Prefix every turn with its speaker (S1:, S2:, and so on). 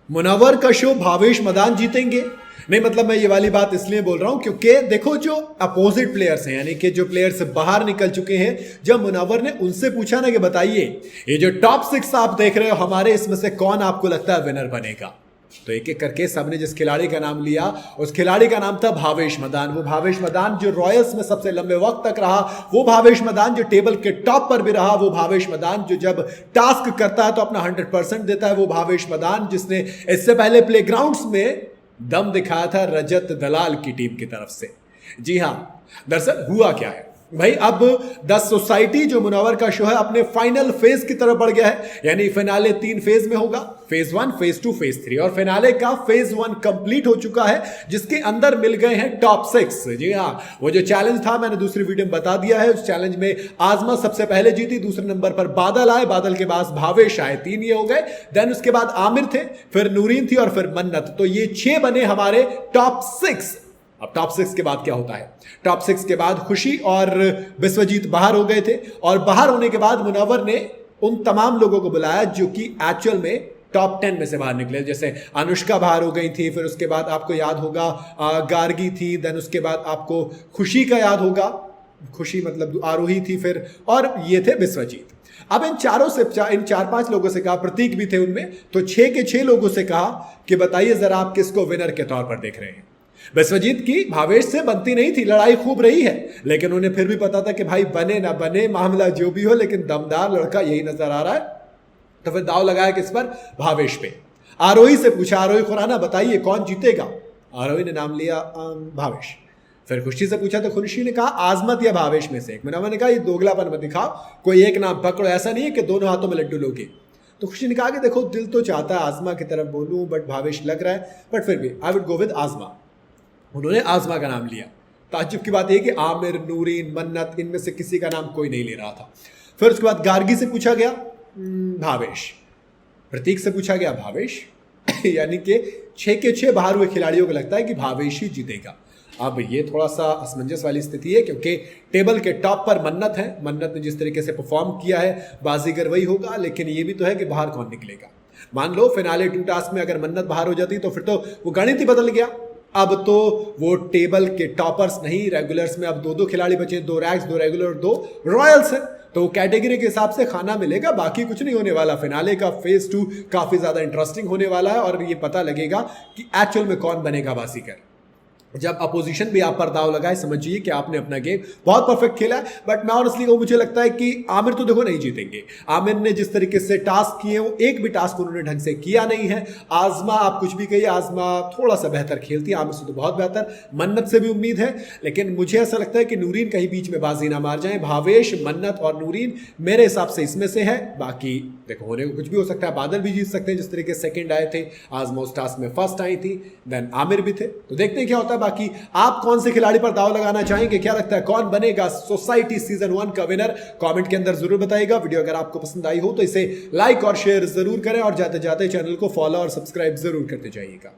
S1: मुनव्वर का शो भावेश मदान जीतेंगे? नहीं, मतलब मैं ये वाली बात इसलिए बोल रहा हूं क्योंकि देखो जो अपोजिट प्लेयर्स हैं, यानी कि जो प्लेयर्स बाहर निकल चुके हैं, जब मुनव्वर ने उनसे पूछा ना कि बताइए ये जो टॉप 6 आप देख रहे हो हमारे, इसमें से कौन आपको लगता है विनर बनेगा, तो एक एक करके सबने जिस खिलाड़ी का नाम लिया उस खिलाड़ी का नाम था भावेश मदान। वो भावेश मदान जो रॉयल्स में सबसे लंबे वक्त तक रहा, वो भावेश मदान जो टेबल के टॉप पर भी रहा, वो भावेश मदान जो जब टास्क करता है तो अपना 100% देता है, वो भावेश मदान जिसने इससे पहले प्लेग्राउंड्स में दम दिखाया था रजत दलाल की टीम की तरफ से। जी हां, दरअसल हुआ क्या है भाई, अब द सोसाइटी जो मुनव्वर का शो है अपने फाइनल फेज की तरफ बढ़ गया है, यानी फिनाले 3 फेज में होगा, फेज 1, फेज 2, फेज 3, और फिनाले का फेज 1 कंप्लीट हो चुका है जिसके अंदर मिल गए हैं टॉप 6। जी हां, वो जो चैलेंज था मैंने दूसरी वीडियो में बता दिया है, उस चैलेंज में आजमा सबसे पहले जीती, दूसरे नंबर पर बादल आए, बादल के बाद भावेश आए, 3 ये हो गए, देन उसके बाद आमिर थे, फिर नूरीन थी और फिर मन्नत, तो ये 6 बने हमारे टॉप 6। अब टॉप 6 के बाद क्या होता है, टॉप 6 के बाद खुशी और विश्वजीत बाहर हो गए थे, और बाहर होने के बाद मुनव्वर ने उन तमाम लोगों को बुलाया जो कि एक्चुअल में टॉप 10 में से बाहर निकले, जैसे अनुष्का बाहर हो गई थी, फिर उसके बाद आपको याद होगा गार्गी थी, देन उसके बाद आपको खुशी का याद होगा, खुशी मतलब आरोही थी, फिर और ये थे विश्वजीत। अब इन चारों से इन 4-5 लोगों से कहा, प्रतीक भी थे उनमें, तो 6 के 6 लोगों से कहा कि बताइए जरा आप किसको विनर के तौर पर देख रहे हैं। विश्वजीत की भावेश से बनती नहीं थी, लड़ाई खूब रही है, लेकिन उन्हें फिर भी पता था कि भाई बने ना बने मामला जो भी हो, लेकिन दमदार लड़का यही नजर आ रहा है, तो फिर दाव लगाया किस पर, भावेश पे। आरोही से पूछा, आरोही खुराना बताइए कौन जीतेगा, आरोही ने नाम लिया भावेश। फिर खुशी से पूछा तो खुशी ने कहा आजमत या भावेश में से एक। मुनव्वर ने कहा ये दोगलापन मत दिखाओ, कोई एक नाम पकड़ो, ऐसा नहीं है कि दोनों हाथों में लड्डू लोगे। तो खुशी ने कहा कि देखो दिल तो चाहता है आजमा की तरफ बोलूं, बट भावेश लग रहा है, बट फिर भी आई वुड गो विद आजमा। उन्होंने आजमा का नाम लिया। ताज्जुब की बात यह कि आमिर, नूरीन, मन्नत, इनमें से किसी का नाम कोई नहीं ले रहा था। फिर उसके बाद गार्गी से पूछा गया भावेश, प्रतीक से पूछा गया भावेश यानी कि 6 के 6 बाहर हुए खिलाड़ियों को लगता है कि भावेश ही जीतेगा। अब ये थोड़ा सा असमंजस वाली स्थिति है क्योंकि टेबल के टॉप पर मन्नत है, मन्नत ने जिस तरीके से परफॉर्म किया है बाजीगर वही होगा, लेकिन ये भी तो है कि बाहर कौन निकलेगा। मान लो फिनाले 2 टास्क में अगर मन्नत बाहर हो जाती तो फिर तो वो गणित ही बदल गया। अब तो वो टेबल के टॉपर्स नहीं, रेगुलर्स में अब 2-2 खिलाड़ी बचे, 2 रैक्स, 2 रेगुलर और 2 रॉयल्स है, तो कैटेगरी के हिसाब से खाना मिलेगा, बाकी कुछ नहीं होने वाला। फिनाले का फेज 2 काफी ज्यादा इंटरेस्टिंग होने वाला है और ये पता लगेगा कि एक्चुअल में कौन बनेगा बाजीगर। जब अपोजिशन भी आप पर दाव लगाए समझिए कि आपने अपना गेम बहुत परफेक्ट खेला है, बट मैं ऑनेस्टली कहूं मुझे लगता है कि आमिर तो देखो नहीं जीतेंगे। आमिर ने जिस तरीके से टास्क किए वो एक भी टास्क उन्होंने ढंग से किया नहीं है। आजमा आप कुछ भी कहिए, आजमा थोड़ा सा बेहतर खेलती है, आमिर से तो बहुत बेहतर, मन्नत से भी उम्मीद है, लेकिन मुझे ऐसा लगता है कि नूरीन कहीं बीच में बाजी ना मार जाए। भावेश, मन्नत और नूरीन मेरे हिसाब से इसमें से है, बाकी देखो होने को कुछ भी हो सकता है। बादल भी जीत सकते हैं जिस तरीके से सेकंड आए थे, आजमा उस टास्क में फर्स्ट आई थी, देन आमिर भी थे, तो देखते हैं क्या होता है। बाकी आप कौन से खिलाड़ी पर दाव लगाना चाहेंगे, क्या लगता है कौन बनेगा सोसाइटी सीजन 1 का विनर, कमेंट के अंदर जरूर बताइएगा। वीडियो अगर आपको पसंद आई हो तो इसे लाइक और शेयर जरूर करें और जाते जाते चैनल को फॉलो और सब्सक्राइब जरूर करते जाइएगा।